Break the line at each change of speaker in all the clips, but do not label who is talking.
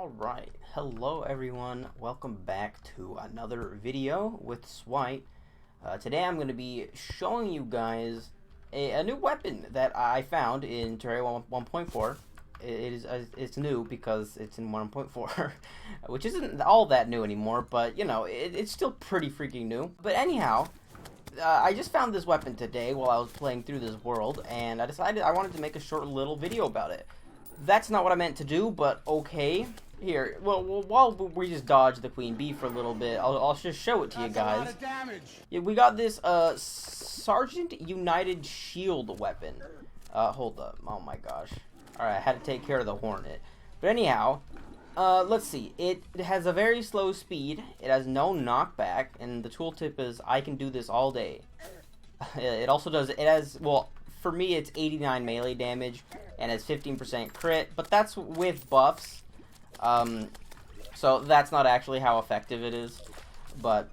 Alright, hello everyone, welcome back to another video with Swyte. Today I'm going to be showing you guys a new weapon that I found in Terraria 1.4. It's new because it's in 1.4, which isn't all that new anymore, but you know, it's still pretty freaking new. But anyhow, I just found this weapon today while I was playing through this world, and I decided I wanted to make a short little video about it. That's not what I meant to do, but okay. Here, well, while we just dodge the queen bee for a little bit, I'll just show it to you guys.
That's a lot of damage.
Yeah, we got this Sergeant United Shield weapon. Hold up. Oh my gosh. Alright, I had to take care of the Hornet. But anyhow, let's see. It has a very slow speed. It has no knockback, and the tooltip is I can do this all day. It also does, it has, well, for me it's 89 melee damage and has 15% crit, but that's with buffs. So that's not actually how effective it is, but,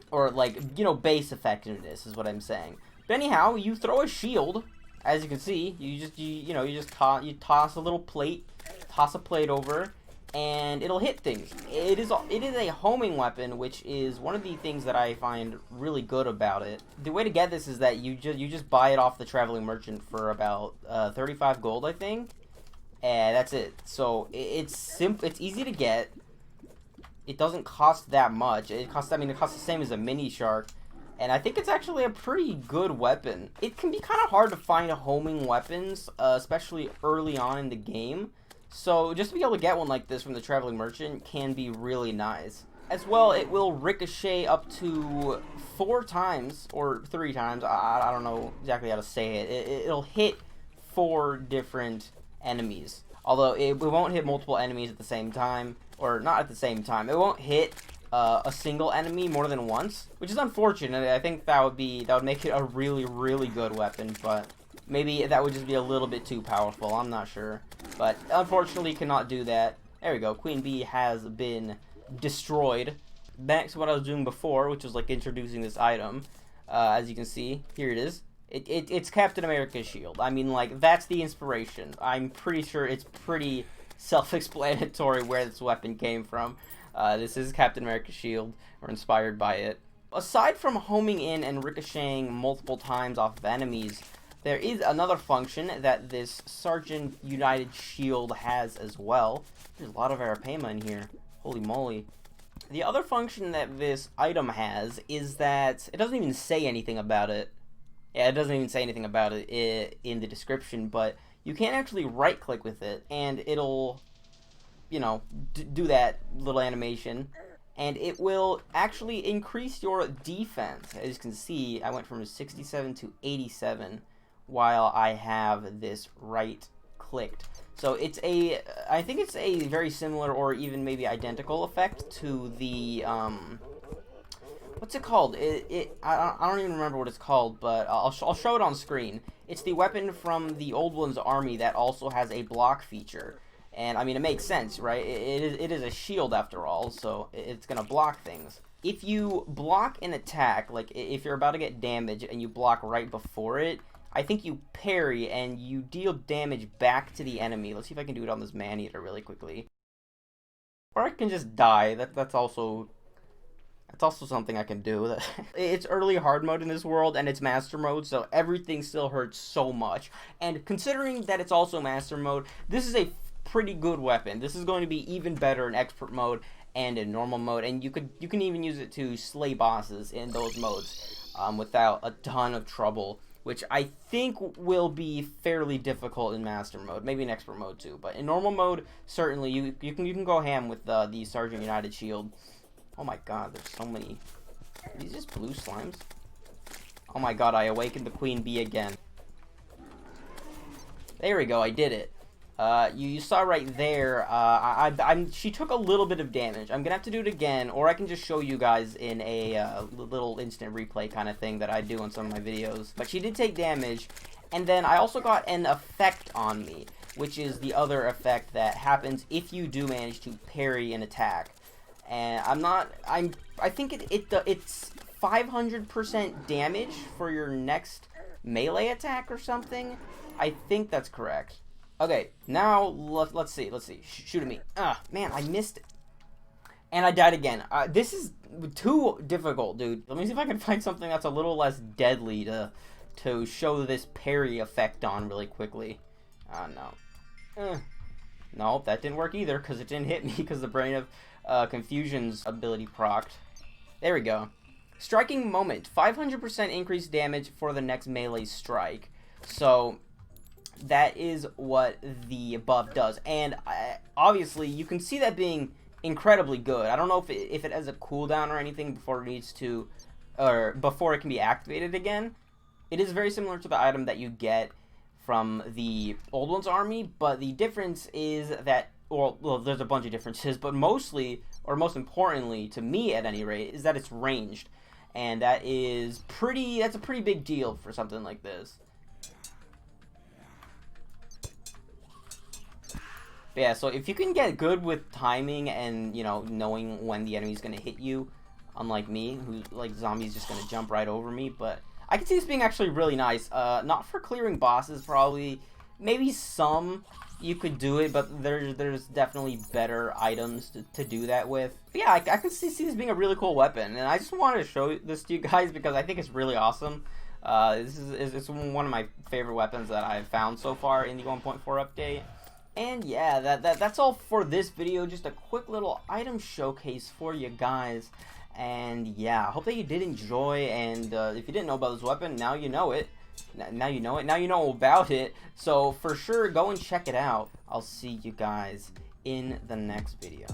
or like, you know, base effectiveness is what I'm saying. But anyhow, you throw a shield, as you can see, you toss a little plate, toss a plate over, and it'll hit things. It is a homing weapon, which is one of the things that I find really good about it. The way to get this is that you just buy it off the traveling merchant for about 35 gold, I think. And that's it. So it's simple. It's easy to get. It doesn't cost that much. It costs the same as a mini shark, and I think it's actually a pretty good weapon. It can be kind of hard to find homing weapons, especially early on in the game. So just to be able to get one like this from the traveling merchant can be really nice. As well, it will ricochet up to 4 times or 3 times. I don't know exactly how to say it. It'll hit 4 different enemies, although it won't hit multiple enemies at the same time, or not at the same time. It won't hit a single enemy more than once, which is unfortunate. I think that would make it a really good weapon, but maybe that would just be a little bit too powerful. I'm not sure, but unfortunately cannot do that. There we go. Queen Bee has been destroyed. Back to what I was doing before, which was like introducing this item. As you can see, here it is. It's Captain America's shield. I mean, like, that's the inspiration. I'm pretty sure it's pretty self-explanatory where this weapon came from. This is Captain America's shield. We're inspired by it. Aside from homing in and ricocheting multiple times off of enemies, there is another function that this Sergeant United shield has as well. There's a lot of Arapema in here. Holy moly. The other function that this item has is that it doesn't even say anything about it. Yeah, it doesn't even say anything about it in the description, but you can actually right-click with it, and it'll, you know, do that little animation, and it will actually increase your defense. As you can see, I went from 67 to 87 while I have this right-clicked. So it's I think it's a very similar or even maybe identical effect to the, what's it called? I don't even remember what it's called, but I'll show it on screen. It's the weapon from the Old One's army that also has a block feature. And, I mean, it makes sense, right? It is a shield, after all, so it's going to block things. If you block an attack, like if you're about to get damage and you block right before it, I think you parry and you deal damage back to the enemy. Let's see if I can do it on this man-eater really quickly. Or I can just die. That's also something I can do. It's early hard mode in this world, and it's master mode, so everything still hurts so much. And considering that it's also master mode, this is a pretty good weapon. This is going to be even better in expert mode and in normal mode, and you can even use it to slay bosses in those modes without a ton of trouble, which I think will be fairly difficult in master mode, maybe in expert mode too. But in normal mode, certainly you can go ham with the Sergeant United shield. Oh my god, there's so many. Are these just blue slimes? Oh my god, I awakened the queen bee again. There we go, I did it. You saw right there, she took a little bit of damage. I'm gonna have to do it again, or I can just show you guys in a little instant replay kind of thing that I do on some of my videos. But she did take damage, and then I also got an effect on me, which is the other effect that happens if you do manage to parry an attack. And I think it's 500% damage for your next melee attack or something. I think that's correct. Okay, now let's see. Shoot at me. Man, I missed it. And I died again. This is too difficult, dude. Let me see if I can find something that's a little less deadly to show this parry effect on really quickly. No. No, that didn't work either, because it didn't hit me, because the Brain of Confusion's ability procced. There we go. Striking Moment. 500% increased damage for the next melee strike. So that is what the buff does. And obviously, you can see that being incredibly good. I don't know if it has a cooldown or anything before it needs to, or before it can be activated again. It is very similar to the item that you get from the Old One's army, but the difference is that, well, there's a bunch of differences, but mostly, or most importantly, to me at any rate, is that it's ranged. And that's a pretty big deal for something like this. But yeah, so if you can get good with timing and, you know, knowing when the enemy's going to hit you, unlike me, who, like, zombie's just going to jump right over me, but I can see this being actually really nice. Not for clearing bosses, probably. Maybe some you could do it, but there's definitely better items to do that with. But yeah, I can see this being a really cool weapon, and I just wanted to show this to you guys because I think it's really awesome. It's one of my favorite weapons that I've found so far in the 1.4 update. And yeah, that's all for this video. Just a quick little item showcase for you guys. And yeah, I hope that you did enjoy. And if you didn't know about this weapon, now you know it. Now you know it. Now you know about it. So for sure, go and check it out. I'll see you guys in the next video.